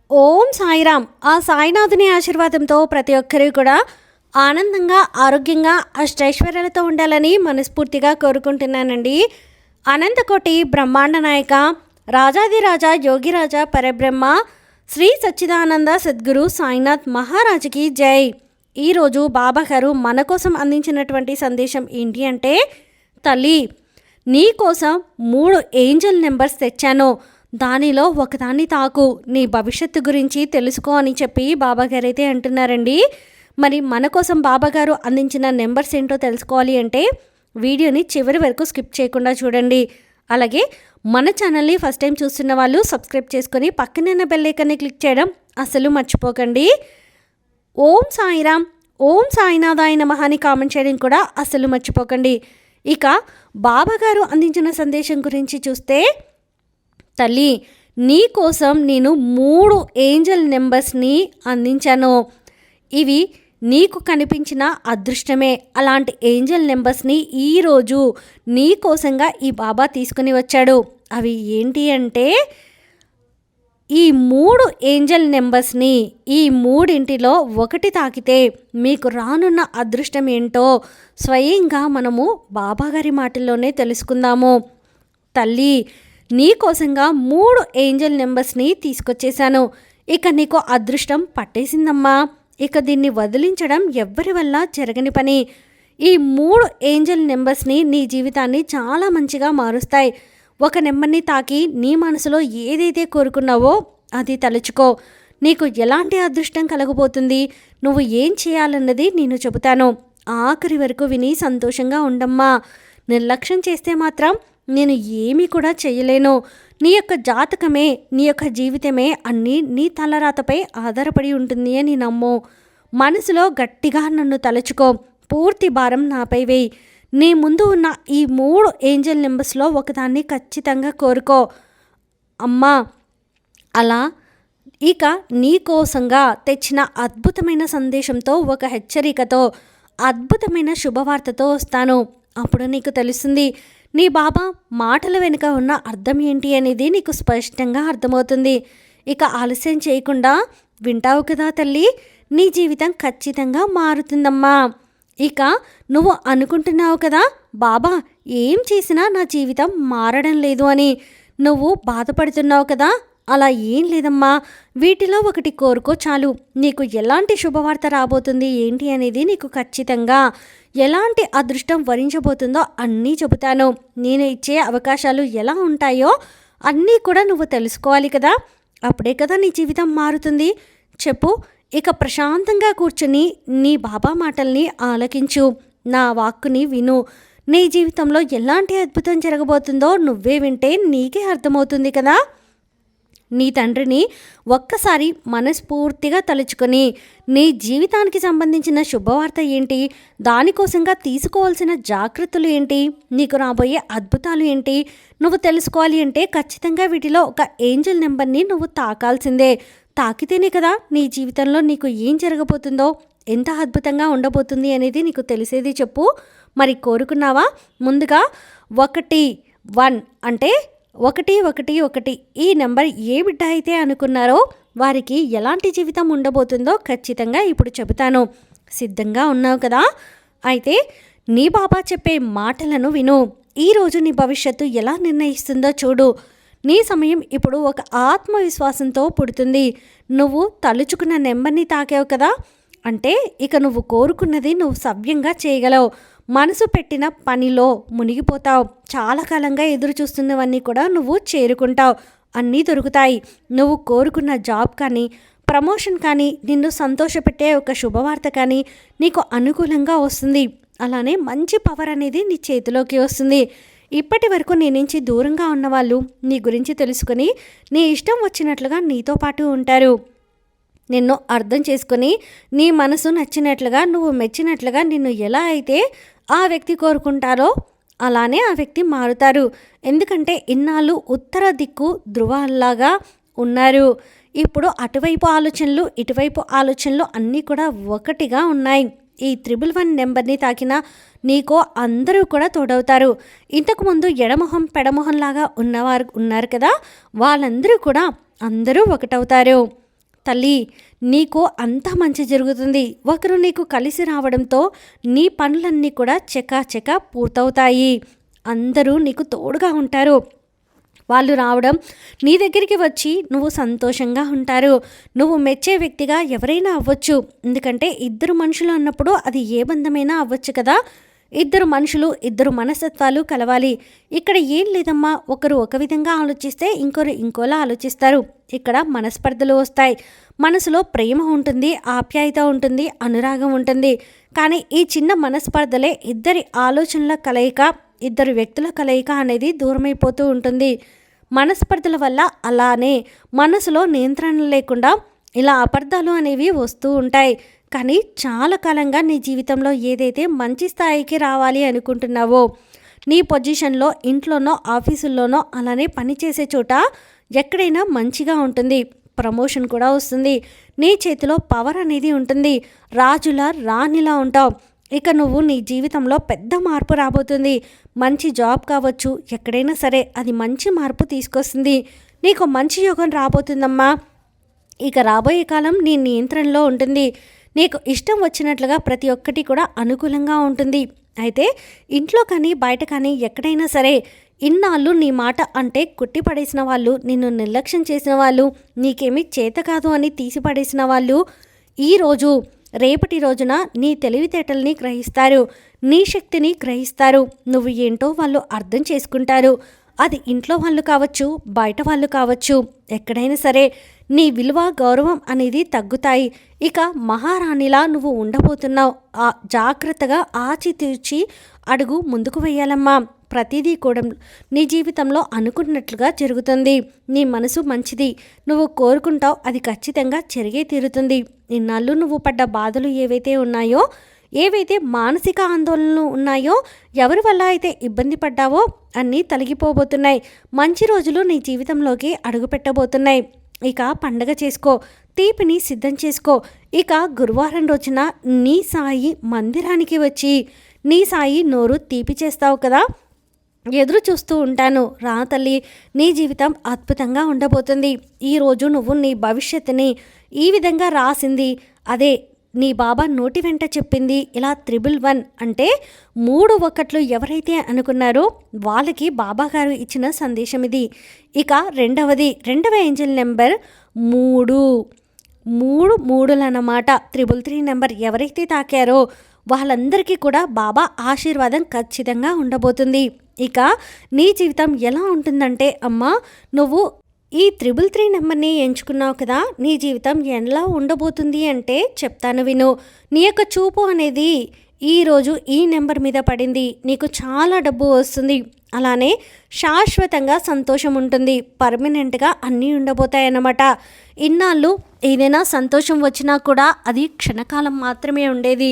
ఓం సాయిరామ్. ఆ సాయినాథుని ఆశీర్వాదంతో ప్రతి ఒక్కరూ కూడా ఆనందంగా, ఆరోగ్యంగా, అష్టైశ్వర్యాలతో ఉండాలని మనస్ఫూర్తిగా కోరుకుంటున్నానండి. అనంతకోటి బ్రహ్మాండ నాయక, రాజాదిరాజ, యోగిరాజ, పరబ్రహ్మ, శ్రీ సచ్చిదానంద సద్గురు సాయినాథ్ మహారాజుకి జై. ఈరోజు బాబా గారు మన కోసం అందించినటువంటి సందేశం ఏంటి అంటే, తల్లి నీ కోసం 3 ఏంజల్ నెంబర్స్ తెచ్చాను, దానిలో ఒకదాన్ని తాకు, నీ భవిష్యత్తు గురించి తెలుసుకో అని చెప్పి బాబాగారు అయితే అంటున్నారండి. మరి మన కోసం బాబాగారు అందించిన నెంబర్స్ ఏంటో తెలుసుకోవాలి అంటే వీడియోని చివరి వరకు స్కిప్ చేయకుండా చూడండి. అలాగే మన ఛానల్ని ఫస్ట్ టైం చూస్తున్న వాళ్ళు సబ్స్క్రైబ్ చేసుకొని పక్కనే బెల్ ఐకాన్ని క్లిక్ చేయడం అసలు మర్చిపోకండి. ఓం సాయిరామ్, ఓం సాయినాథాయ నమః అని కామెంట్ చేయడం కూడా అసలు మర్చిపోకండి. ఇక బాబాగారు అందించిన సందేశం గురించి చూస్తే, తల్లి నీ కోసం నేను 3 ఏంజల్ నెంబర్స్ని అందించాను. ఇవి నీకు కనిపించిన అదృష్టమే. అలాంటి ఏంజల్ నెంబర్స్ని ఈరోజు నీ కోసంగా ఈ బాబా తీసుకుని వచ్చాడు. అవి ఏంటి అంటే, ఈ 3 ఏంజల్ నెంబర్స్ని ఈ మూడింటిలో ఒకటి తాకితే మీకు రానున్న అదృష్టం ఏంటో స్వయంగా మనము బాబాగారి మాటల్లోనే తెలుసుకుందాము. తల్లి నీ కోసంగా 3 ఏంజల్ నెంబర్స్ని తీసుకొచ్చేసాను. ఇక నీకు అదృష్టం పట్టేసిందమ్మా. ఇక దీన్ని వదిలించడం ఎవ్వరి వల్ల జరగని పని. ఈ 3 ఏంజల్ నెంబర్స్ని నీ జీవితాన్ని చాలా మంచిగా మారుస్తాయి. ఒక నెంబర్ని తాకి నీ మనసులో ఏదైతే కోరుకున్నావో అది తలుచుకో. నీకు ఎలాంటి అదృష్టం కలగబోతుంది, నువ్వు ఏం చేయాలన్నది నేను చెబుతాను. ఆఖరి వరకు విని సంతోషంగా ఉండమ్మా. నిర్లక్ష్యం చేస్తే మాత్రం నేను ఏమీ కూడా చేయలేను. నీ యొక్క జాతకమే, నీ యొక్క జీవితమే అన్నీ నీ తలరాతపై ఆధారపడి ఉంటుంది అని నమ్ము. మనసులో గట్టిగా నన్ను తలుచుకో. పూర్తి భారం నాపై వేయి. నీ ముందు ఉన్న ఈ 3 ఏంజల్ నెంబర్స్లో ఒకదాన్ని ఖచ్చితంగా కోరుకో అమ్మా. అలా ఇక నీ కోసంగా తెచ్చిన అద్భుతమైన సందేశంతో, ఒక హెచ్చరికతో, అద్భుతమైన శుభవార్తతో వస్తాను. అప్పుడు నీకు తెలుస్తుంది నీ బాబా మాటల వెనుక ఉన్న అర్థం ఏంటి అనేది నీకు స్పష్టంగా అర్థమవుతుంది. ఇక ఆలస్యం చేయకుండా వింటావు కదా తల్లి, నీ జీవితం ఖచ్చితంగా మారుతుందమ్మా. ఇక నువ్వు అనుకుంటున్నావు కదా, బాబా ఏం చేసినా నా జీవితం మారడం లేదు అని నువ్వు బాధపడుతున్నావు కదా. అలా ఏం లేదమ్మా. వీటిలో ఒకటి కోరుకో చాలు. నీకు ఎలాంటి శుభవార్త రాబోతుంది ఏంటి అనేది నీకు ఖచ్చితంగా ఎలాంటి అదృష్టం వరించబోతుందో అన్నీ చెబుతాను. నేను ఇచ్చే అవకాశాలు ఎలా ఉంటాయో అన్నీ కూడా నువ్వు తెలుసుకోవాలి కదా. అప్పుడే కదా నీ జీవితం మారుతుంది. చెప్పు. ఇక ప్రశాంతంగా కూర్చుని నీ బాబా మాటల్ని ఆలకించు, నా వాక్కుని విను. నీ జీవితంలో ఎలాంటి అద్భుతం జరగబోతుందో నువ్వే వింటే నీకే అర్థమవుతుంది కదా. నీ తండ్రిని ఒక్కసారి మనస్ఫూర్తిగా తలుచుకొని నీ జీవితానికి సంబంధించిన శుభవార్త ఏంటి, దానికోసంగా తీసుకోవాల్సిన జాగ్రత్తలు ఏంటి, నీకు రాబోయే అద్భుతాలు ఏంటి నువ్వు తెలుసుకోవాలి అంటే ఖచ్చితంగా వీటిలో ఒక ఏంజల్ నెంబర్ని నువ్వు తాకాల్సిందే. తాకితేనే కదా నీ జీవితంలో నీకు ఏం జరగబోతుందో, ఎంత అద్భుతంగా ఉండబోతుంది అనేది నీకు తెలిసేది. చెప్పు. మరి కోరుకున్నావా? ముందుగా 1 అంటే 111 ఈ నెంబర్ ఏ బిడ్డ అయితే అనుకున్నారో వారికి ఎలాంటి జీవితం ఉండబోతుందో ఖచ్చితంగా ఇప్పుడు చెబుతాను. సిద్ధంగా ఉన్నావు కదా. అయితే నీ బాబా చెప్పే మాటలను విను. ఈరోజు నీ భవిష్యత్తు ఎలా నిర్ణయిస్తుందో చూడు. నీ సమయం ఇప్పుడు ఒక ఆత్మవిశ్వాసంతో పుడుతుంది. నువ్వు తలుచుకున్న నెంబర్ని తాకావు కదా, అంటే ఇక నువ్వు కోరుకున్నది నువ్వు సవ్యంగా చేయగలవు. మనసు పెట్టిన పనిలో మునిగిపోతావు. చాలా కాలంగా ఎదురు చూస్తున్నవన్నీ కూడా నువ్వు చేరుకుంటావు. అన్నీ దొరుకుతాయి. నువ్వు కోరుకున్న జాబ్ కానీ, ప్రమోషన్ కానీ, నిన్ను సంతోషపెట్టే ఒక శుభవార్త కానీ నీకు అనుకూలంగా వస్తుంది. అలానే మంచి పవర్ అనేది నీ చేతిలోకి వస్తుంది. ఇప్పటి వరకు నీ నుంచి దూరంగా ఉన్నవాళ్ళు నీ గురించి తెలుసుకొని నీ ఇష్టం వచ్చినట్లుగా నీతో పాటు ఉంటారు. నిన్ను అర్థం చేసుకొని నీ మనసు నచ్చినట్లుగా, నువ్వు మెచ్చినట్లుగా నిన్ను ఎలా అయితే ఆ వ్యక్తి కోరుకుంటారో అలానే ఆ వ్యక్తి మారుతారు. ఎందుకంటే ఇన్నాళ్ళు ఉత్తర దిక్కు ధృవాల్లాగా ఉన్నారు. ఇప్పుడు అటువైపు ఆలోచనలు, ఇటువైపు ఆలోచనలు అన్నీ కూడా ఒకటిగా ఉన్నాయి. ఈ 111 నెంబర్ని తాకిన నీకు అందరూ కూడా తోడవుతారు. ఇంతకుముందు ఎడమొహం పెడమొహంలాగా ఉన్నవారు ఉన్నారు కదా, వాళ్ళందరూ కూడా అందరూ ఒకటవుతారు. తల్లి, నీకు అంతా మంచి జరుగుతుంది. ఒకరు నీకు కలిసి రావడంతో నీ పనులన్నీ కూడా చకాచకా పూర్తవుతాయి. అందరూ నీకు తోడుగా ఉంటారు. వాళ్ళు రావడం, నీ దగ్గరికి వచ్చి నువ్వు సంతోషంగా ఉంటారు. నువ్వు మెచ్చే వ్యక్తిగా ఎవరైనా అవ్వచ్చు. ఎందుకంటే ఇద్దరు మనుషులు అన్నప్పుడు అది ఏ బంధమైనా అవ్వచ్చు కదా. ఇద్దరు మనుషులు, ఇద్దరు మనస్తత్వాలు కలవాలి. ఇక్కడ ఏం లేదమ్మా, ఒకరు ఒక విధంగా ఆలోచిస్తే ఇంకొకరు ఇంకోలా ఆలోచిస్తారు. ఇక్కడ మనస్పర్ధలు వస్తాయి. మనసులో ప్రేమ ఉంటుంది, ఆప్యాయత ఉంటుంది, అనురాగం ఉంటుంది. కానీ ఈ చిన్న మనస్పర్ధలే ఇద్దరి ఆలోచనల కలయిక, ఇద్దరు వ్యక్తుల కలయిక అనేది దూరమైపోతూ ఉంటుంది. మనస్పర్ధల వల్ల అలానే మనసులో నియంత్రణ లేకుండా ఇలా అపార్థాలు అనేవి వస్తూ ఉంటాయి. కానీ చాలా కాలంగా నీ జీవితంలో ఏదైతే మంచి స్థాయికి రావాలి అనుకుంటున్నావో, నీ పొజిషన్లో ఇంట్లోనో ఆఫీసుల్లోనో అలానే పనిచేసే చోట ఎక్కడైనా మంచిగా ఉంటుంది. ప్రమోషన్ కూడా వస్తుంది. నీ చేతిలో పవర్ అనేది ఉంటుంది. రాజులా రాణిలా ఉంటావు. ఇక నువ్వు నీ జీవితంలో పెద్ద మార్పు రాబోతుంది. మంచి జాబ్ కావచ్చు, ఎక్కడైనా సరే అది మంచి మార్పు తీసుకొస్తుంది. నీకు మంచి యోగం రాబోతుందమ్మా. ఇక రాబోయే కాలం నీ నియంత్రణలో ఉంటుంది. నీకు ఇష్టం వచ్చినట్లుగా ప్రతి ఒక్కటి కూడా అనుకూలంగా ఉంటుంది. అయితే ఇంట్లో కానీ బయట కానీ ఎక్కడైనా సరే ఇన్నాళ్ళు నీ మాట అంటే కుట్టిపడేసిన వాళ్ళు, నిన్ను నిర్లక్ష్యం చేసిన వాళ్ళు, నీకేమీ చేత కాదు అని తీసిపడేసిన వాళ్ళు ఈరోజు రేపటి రోజున నీ తెలివితేటల్ని గ్రహిస్తారు. నీ శక్తిని గ్రహిస్తారు. నువ్వు ఏంటో వాళ్ళు అర్థం చేసుకుంటారు. అది ఇంట్లో వాళ్ళు కావచ్చు, బయట వాళ్ళు కావచ్చు, ఎక్కడైనా సరే నీ విలువ, గౌరవం అనేది తగ్గుతాయి. ఇక మహారాణిలా నువ్వు ఉండబోతున్నావు. జాగ్రత్తగా ఆచితూచి అడుగు ముందుకు వేయాలమ్మా. ప్రతిదీ కూడా నీ జీవితంలో అనుకున్నట్లుగా జరుగుతుంది. నీ మనసు మంచిది, నువ్వు కోరుకుంటావు, అది ఖచ్చితంగా జరిగే తీరుతుంది. ఇన్నాళ్ళు నువ్వు పడ్డ బాధలు ఏవైతే ఉన్నాయో, ఏవైతే మానసిక ఆందోళనలు ఉన్నాయో, ఎవరి వల్ల అయితే ఇబ్బంది పడ్డావో అన్నీ తొలగిపోబోతున్నాయి. మంచి రోజులు నీ జీవితంలోకి అడుగుపెట్టబోతున్నాయి. ఇక పండగ చేసుకో, తీపిని సిద్ధం చేసుకో. ఇక గురువారం రోజున నీ సాయి మందిరానికి వచ్చి నీ సాయి నోరు తీపి చేస్తావు కదా, ఎదురు చూస్తూ ఉంటాను. రా తల్లి, నీ జీవితం అద్భుతంగా ఉండబోతుంది. ఈరోజు నువ్వు నీ భవిష్యత్తుని ఈ విధంగా రాసింది అదే నీ బాబా నోటి వెంట చెప్పింది. ఇలా 111 అంటే 3 1 ఎవరైతే అనుకున్నారో వాళ్ళకి బాబా గారు ఇచ్చిన సందేశం ఇది. ఇక రెండవ ఏంజల్ నెంబర్ 3 అన్నమాట. 333 నెంబర్ ఎవరైతే తాకారో వాళ్ళందరికీ కూడా బాబా ఆశీర్వాదం ఖచ్చితంగా ఉండబోతుంది. ఇక నీ జీవితం ఎలా ఉంటుందంటే, అమ్మా నువ్వు ఈ 333 నెంబర్ని ఎంచుకున్నావు కదా, నీ జీవితం ఎలా ఉండబోతుంది అంటే చెప్తాను విను. నీ యొక్క చూపు అనేది ఈరోజు ఈ నెంబర్ మీద పడింది. నీకు చాలా డబ్బు వస్తుంది. అలానే శాశ్వతంగా సంతోషం ఉంటుంది. పర్మనెంట్గా అన్నీ ఉండబోతాయన్నమాట. ఇన్నాళ్ళు ఏదైనా సంతోషం వచ్చినా కూడా అది క్షణకాలం మాత్రమే ఉండేది,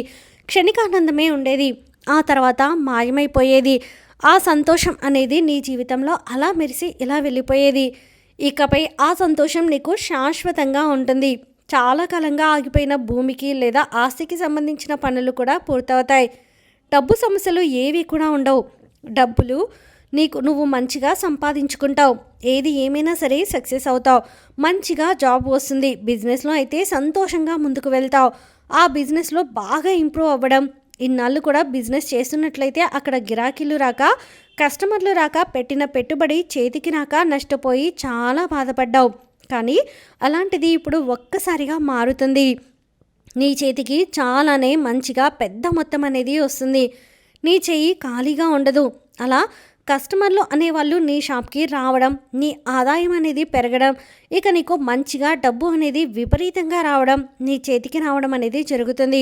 క్షణికానందమే ఉండేది. ఆ తర్వాత మాయమైపోయేది. ఆ సంతోషం అనేది నీ జీవితంలో అలా మెరిసి ఇలా వెళ్ళిపోయేది. ఇకపై ఆ సంతోషం నీకు శాశ్వతంగా ఉంటుంది. చాలా కాలంగా ఆగిపోయిన భూమికి లేదా ఆస్తికి సంబంధించిన పనులు కూడా పూర్తవుతాయి. డబ్బు సమస్యలు ఏవి కూడా ఉండవు. డబ్బులు నువ్వు మంచిగా సంపాదించుకుంటావు. ఏది ఏమైనా సరే సక్సెస్ అవుతావు. మంచిగా జాబ్ వస్తుంది. బిజినెస్లో అయితే సంతోషంగా ముందుకు వెళ్తావు. ఆ బిజినెస్లో బాగా ఇంప్రూవ్ అవ్వడం. ఇన్నాళ్ళు కూడా బిజినెస్ చేస్తున్నట్లయితే అక్కడ గిరాకీలు రాక, కస్టమర్లు రాక, పెట్టిన పెట్టుబడి చేతికి రాక నష్టపోయి చాలా బాధపడ్డావు. కానీ అలాంటిది ఇప్పుడు ఒక్కసారిగా మారుతుంది. నీ చేతికి చాలానే మంచిగా పెద్ద మొత్తం అనేది వస్తుంది. నీ చెయ్యి ఖాళీగా ఉండదు. అలా కస్టమర్లు అనేవాళ్ళు నీ షాప్కి రావడం, నీ ఆదాయం అనేది పెరగడం, ఇక నీకు మంచిగా డబ్బు అనేది విపరీతంగా రావడం, నీ చేతికి రావడం అనేది జరుగుతుంది.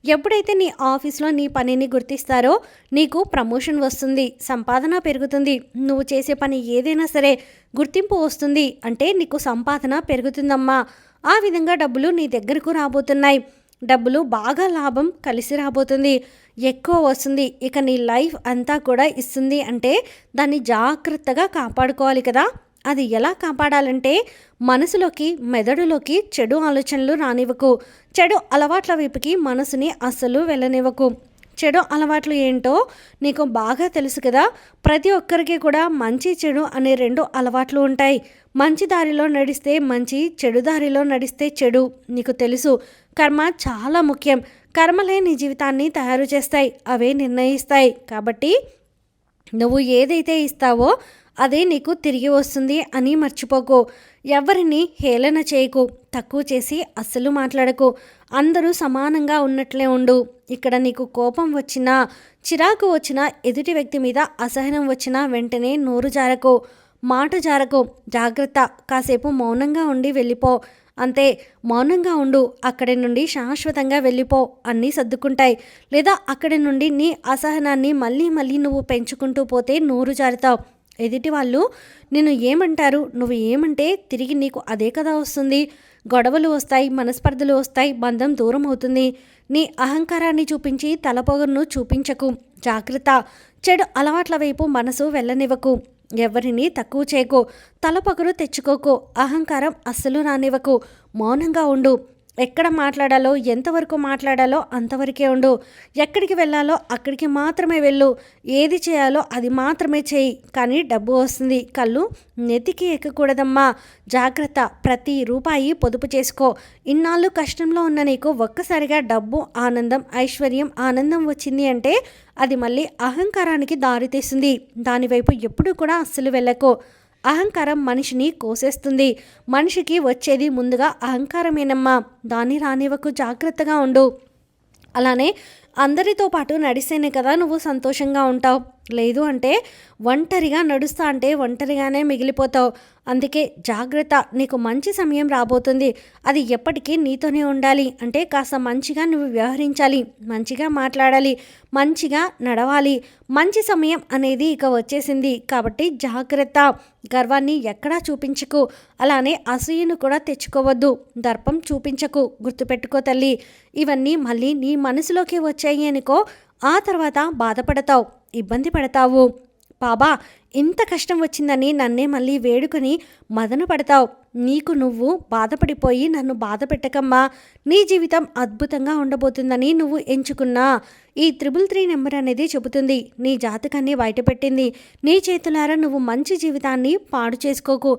ఎప్పుడైతే నీ ఆఫీస్లో నీ పనిని గుర్తిస్తారో నీకు ప్రమోషన్ వస్తుంది, సంపాదన పెరుగుతుంది. నువ్వు చేసే పని ఏదైనా సరే గుర్తింపు వస్తుంది. అంటే నీకు సంపాదన పెరుగుతుందమ్మా. ఆ విధంగా డబ్బులు నీ దగ్గరకు రాబోతున్నాయి. డబ్బులు బాగా లాభం కలిసి రాబోతుంది, ఎక్కువ వస్తుంది. ఇక నీ లైఫ్ అంతా కూడా ఇస్తుంది. అంటే దాన్ని జాగ్రత్తగా కాపాడుకోవాలి కదా. అది ఎలా కాపాడాలంటే, మనసులోకి, మెదడులోకి చెడు ఆలోచనలు రానివ్వకు. చెడు అలవాట్ల వైపుకి మనసుని అస్సలు వెళ్ళనివ్వకు. చెడు అలవాట్లు ఏంటో నీకు బాగా తెలుసు కదా. ప్రతి ఒక్కరికి కూడా మంచి చెడు అనే 2 అలవాట్లు ఉంటాయి. మంచి దారిలో నడిస్తే మంచి, చెడు దారిలో నడిస్తే చెడు. నీకు తెలుసు, కర్మ చాలా ముఖ్యం. కర్మలే నీ జీవితాన్ని తయారు చేస్తాయి, అవే నిర్ణయిస్తాయి. కాబట్టి నువ్వు ఏదైతే ఇస్తావో అదే నీకు తిరిగి వస్తుంది అని మర్చిపోకు. ఎవరిని హేళన చేయకు, తక్కువ చేసి అస్సలు మాట్లాడకు. అందరూ సమానంగా ఉన్నట్లే ఉండు. ఇక్కడ నీకు కోపం వచ్చినా, చిరాకు వచ్చినా, ఎదుటి వ్యక్తి మీద అసహనం వచ్చినా వెంటనే నోరు జారకు, మాట జారకు. జాగ్రత్త, కాసేపు మౌనంగా ఉండి వెళ్ళిపో. అంతే, మౌనంగా ఉండు. అక్కడి నుండి శాశ్వతంగా వెళ్ళిపో, అన్నీ సర్దుకుంటాయి. లేదా అక్కడి నుండి నీ అసహనాన్ని మళ్ళీ మళ్ళీ నువ్వు పెంచుకుంటూ పోతే నోరు జారుతావు. ఎదుటి వాళ్ళు నిన్ను ఏమంటారు, నువ్వు ఏమంటే తిరిగి నీకు అదే కదా వస్తుంది. గొడవలు వస్తాయి, మనస్పర్ధలు వస్తాయి, బంధం దూరం అవుతుంది. నీ అహంకారాన్ని చూపించి తలపొగరును చూపించకు. జాగ్రత్త, చెడు అలవాట్ల వైపు మనసు వెళ్ళనివ్వకు. ఎవరిని తక్కువ చేయకు, తలపొగరు తెచ్చుకోకు, అహంకారం అస్సలు రానివ్వకు. మౌనంగా ఉండు. ఎక్కడ మాట్లాడాలో, ఎంతవరకు మాట్లాడాలో అంతవరకే ఉండు. ఎక్కడికి వెళ్ళాలో అక్కడికి మాత్రమే వెళ్ళు. ఏది చేయాలో అది మాత్రమే చేయి. కానీ డబ్బు వస్తుంది, కళ్ళు నెత్తికి ఎక్కకూడదమ్మా. జాగ్రత్త, ప్రతి రూపాయి పొదుపు చేసుకో. ఇన్నాళ్ళు కష్టంలో ఉన్న నీకు ఒక్కసారిగా డబ్బు, ఆనందం, ఐశ్వర్యం, ఆనందం వచ్చింది అంటే అది మళ్ళీ అహంకారానికి దారితీస్తుంది. దానివైపు ఎప్పుడూ కూడా అస్సలు వెళ్ళకు. అహంకారం మనిషిని కోసేస్తుంది. మనిషికి వచ్చేది ముందుగా అహంకారమేనమ్మా. దాన్ని రానివ్వకు, జాగ్రత్తగా ఉండు. అలానే అందరితో పాటు నడిస్తేనే కదా నువ్వు సంతోషంగా ఉంటావు. లేదు అంటే ఒంటరిగా నడుస్తా అంటే ఒంటరిగానే మిగిలిపోతావు. అందుకే జాగ్రత్త, నీకు మంచి సమయం రాబోతుంది. అది ఎప్పటికీ నీతోనే ఉండాలి. అంటే కాస్త మంచిగా నువ్వు వ్యవహరించాలి, మంచిగా మాట్లాడాలి, మంచిగా నడవాలి. మంచి సమయం అనేది ఇక వచ్చేసింది. కాబట్టి జాగ్రత్త. గర్వాన్ని ఎక్కడా చూపించకు. అలానే అసూయను కూడా తెచ్చుకోవద్దు. దర్పం చూపించకు. గుర్తుపెట్టుకో తల్లి, ఇవన్నీ మళ్ళీ నీ మనసులోకి వచ్చాయి అనుకో, ఆ తర్వాత బాధపడతావు, ఇబ్బంది పడతావు. బాబా, ఇంత కష్టం వచ్చిందని నన్నే మళ్ళీ వేడుకొని మదన పడతావు. నీకు నువ్వు బాధపడిపోయి నన్ను బాధ పెట్టకమ్మా. నీ జీవితం అద్భుతంగా ఉండబోతుందని నువ్వు ఎంచుకున్న ఈ 333 నెంబర్ అనేది చెబుతుంది. నీ జాతకాన్ని బయటపెట్టింది. నీ చేతులారా నువ్వు మంచి జీవితాన్ని పాడు చేసుకోకు,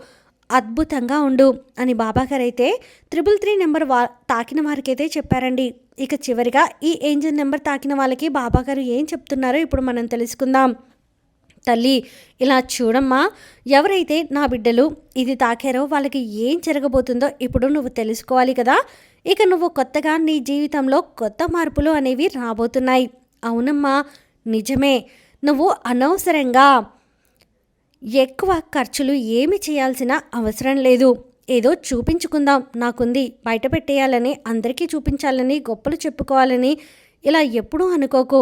అద్భుతంగా ఉండు అని బాబాగారైతే 333 నెంబర్ తాకిన వారికైతే చెప్పారండి. ఇక చివరిగా ఈ ఏంజల్ నెంబర్ తాకిన వాళ్ళకి బాబాగారు ఏం చెప్తున్నారో ఇప్పుడు మనం తెలుసుకుందాం. తల్లి, ఇలా చూడమ్మా, ఎవరైతే నా బిడ్డలు ఇది తాకారో వాళ్ళకి ఏం జరగబోతుందో ఇప్పుడు నువ్వు తెలుసుకోవాలి కదా. ఇక నువ్వు కొత్తగా నీ జీవితంలో కొత్త మార్పులు అనేవి రాబోతున్నాయి. అవునమ్మా, నిజమే. నువ్వు అనవసరంగా ఎక్కువ ఖర్చులు ఏమి చేయాల్సిన అవసరం లేదు. ఏదో చూపించుకుందాం, నాకుంది, బయట పెట్టేయాలని, అందరికీ చూపించాలని, గొప్పలు చెప్పుకోవాలని ఇలా ఎప్పుడూ అనుకోకు.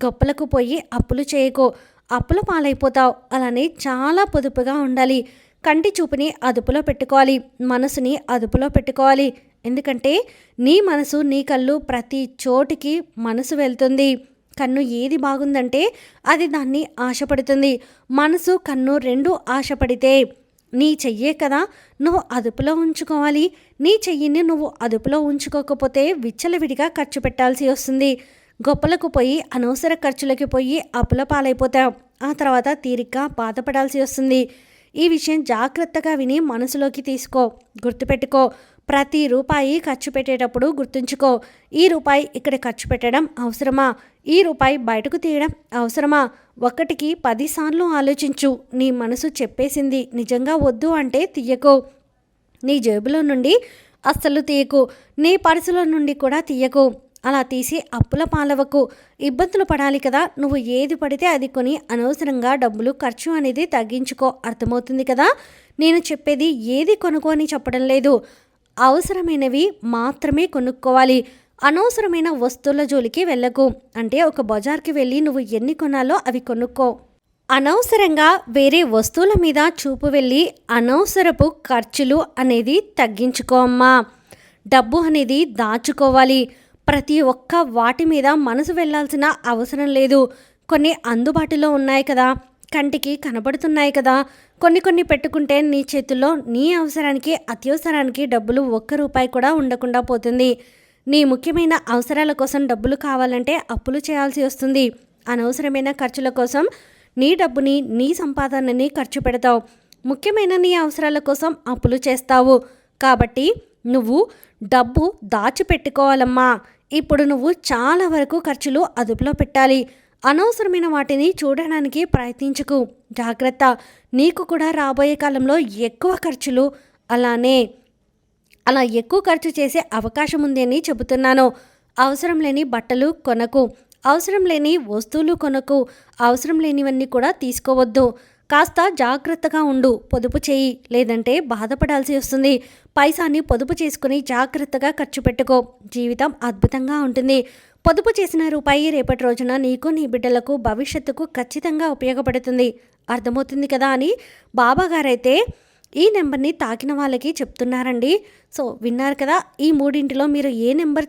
గొప్పలకు పోయి అప్పులు చేయకు, అప్పుల పాలైపోతావు. అలానే చాలా పొదుపుగా ఉండాలి. కంటి చూపుని అదుపులో పెట్టుకోవాలి, మనసుని అదుపులో పెట్టుకోవాలి. ఎందుకంటే నీ మనసు, నీ కళ్ళు ప్రతి చోటికి మనసు వెళ్తుంది. కన్ను ఏది బాగుందంటే అది దాన్ని ఆశపడుతుంది. మనసు, కన్ను రెండు ఆశపడితే నీ చెయ్యే కదా నువ్వు అదుపులో ఉంచుకోవాలి. నీ చెయ్యిని నువ్వు అదుపులో ఉంచుకోకపోతే విచ్చలవిడిగా ఖర్చు పెట్టాల్సి వస్తుంది. గొప్పలకు పోయి అనవసర ఖర్చులకి పోయి అప్పుల పాలైపోతావు. ఆ తర్వాత తీరిగ్గా బాధపడాల్సి వస్తుంది. ఈ విషయం జాగ్రత్తగా విని మనసులోకి తీసుకో. గుర్తుపెట్టుకో, ప్రతి రూపాయి ఖర్చు పెట్టేటప్పుడు గుర్తుంచుకో, ఈ రూపాయి ఇక్కడ ఖర్చు పెట్టడం అవసరమా, ఈ రూపాయి బయటకు తీయడం అవసరమా. 1కి 10 సార్లు ఆలోచించు. నీ మనసు చెప్పేసింది నిజంగా వద్దు అంటే తీయకు. నీ జేబులో నుండి అస్సలు తీయకు, నీ పర్సులో నుండి కూడా తీయకు. అలా తీసి అప్పుల పాలవకు. ఇబ్బందులు పడాలి కదా. నువ్వు ఏది పడితే అది కొని అనవసరంగా డబ్బులు ఖర్చు అనేది తగ్గించుకో. అర్థమవుతుంది కదా. నేను చెప్పేది ఏది కొనుక్కో అని చెప్పడం లేదు. అవసరమైనవి మాత్రమే కొనుక్కోవాలి. అనవసరమైన వస్తువుల జోలికి వెళ్ళకు. అంటే ఒక బజార్కి వెళ్ళి నువ్వు ఎన్ని కొనాలో అవి కొనుక్కో. అనవసరంగా వేరే వస్తువుల మీద చూపు వెళ్ళి అనవసరపు ఖర్చులు అనేది తగ్గించుకో అమ్మా. డబ్బు అనేది దాచుకోవాలి. ప్రతి ఒక్క వాటి మీద మనసు వెళ్ళాల్సిన అవసరం లేదు. కొన్ని అందుబాటులో ఉన్నాయి కదా, కంటికి కనబడుతున్నాయి కదా, కొన్ని పెట్టుకుంటే నీ చేతుల్లో నీ అవసరానికి, అత్యవసరానికి డబ్బులు 1 రూపాయి కూడా ఉండకుండా పోతుంది. నీ ముఖ్యమైన అవసరాల కోసం డబ్బులు కావాలంటే అప్పులు చేయాల్సి వస్తుంది. అనవసరమైన ఖర్చుల కోసం నీ డబ్బుని, నీ సంపాదనని ఖర్చు పెడతావు. ముఖ్యమైన నీ అవసరాల కోసం అప్పులు చేస్తావు. కాబట్టి నువ్వు డబ్బు దాచిపెట్టుకోవాలమ్మా. ఇప్పుడు నువ్వు చాలా వరకు ఖర్చులు అదుపులో పెట్టాలి. అనవసరమైన వాటిని చూడడానికి ప్రయత్నించకు. జాగ్రత్త. నీకు కూడా రాబోయే కాలంలో ఎక్కువ ఖర్చులు అలా ఎక్కువ ఖర్చు చేసే అవకాశం ఉంది అని చెబుతున్నాను. అవసరం లేని బట్టలు కొనకు. అవసరం లేని వస్తువులు కొనకు. అవసరం లేనివన్నీ కూడా తీసుకోవద్దు. కాస్త జాగ్రత్తగా ఉండు. పొదుపు చేయి, లేదంటే బాధపడాల్సి వస్తుంది. పైసాని పొదుపు చేసుకుని జాగ్రత్తగా ఖర్చు పెట్టుకో. జీవితం అద్భుతంగా ఉంటుంది. పొదుపు చేసిన రూపాయి రేపటి రోజున నీకు, నీ బిడ్డలకు, భవిష్యత్తుకు ఖచ్చితంగా ఉపయోగపడుతుంది. అర్థమవుతుంది కదా అని బాబాగారైతే ఈ నెంబర్ని తాకిన వాళ్ళకి చెప్తున్నారండి. సో విన్నారు కదా, ఈ మూడింటిలో మీరు ఏ నెంబర్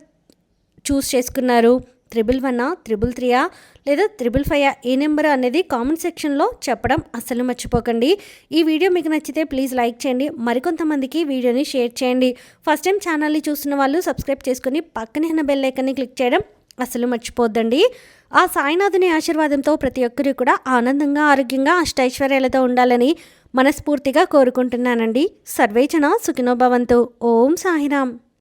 చూస్ చేసుకున్నారు? 111, 333 లేదా 555 ఏ నెంబర్ అనేది కామెంట్ సెక్షన్లో చెప్పడం అస్సలు మర్చిపోకండి. ఈ వీడియో మీకు నచ్చితే ప్లీజ్ లైక్ చేయండి. మరికొంతమందికి వీడియోని షేర్ చేయండి. ఫస్ట్ టైం ఛానల్ని చూస్తున్న వాళ్ళు సబ్స్క్రైబ్ చేసుకుని పక్కనే ఉన్న బెల్ ఐకాన్ని క్లిక్ చేయడం అసలు మర్చిపోద్దండి. ఆ సాయినాథుని ఆశీర్వాదంతో ప్రతి ఒక్కరు కూడా ఆనందంగా, ఆరోగ్యంగా, అష్టైశ్వర్యాలతో ఉండాలని మనస్ఫూర్తిగా కోరుకుంటున్నానండి. సర్వేజన సుఖినో భవంతు. ఓం సాయిరామ్.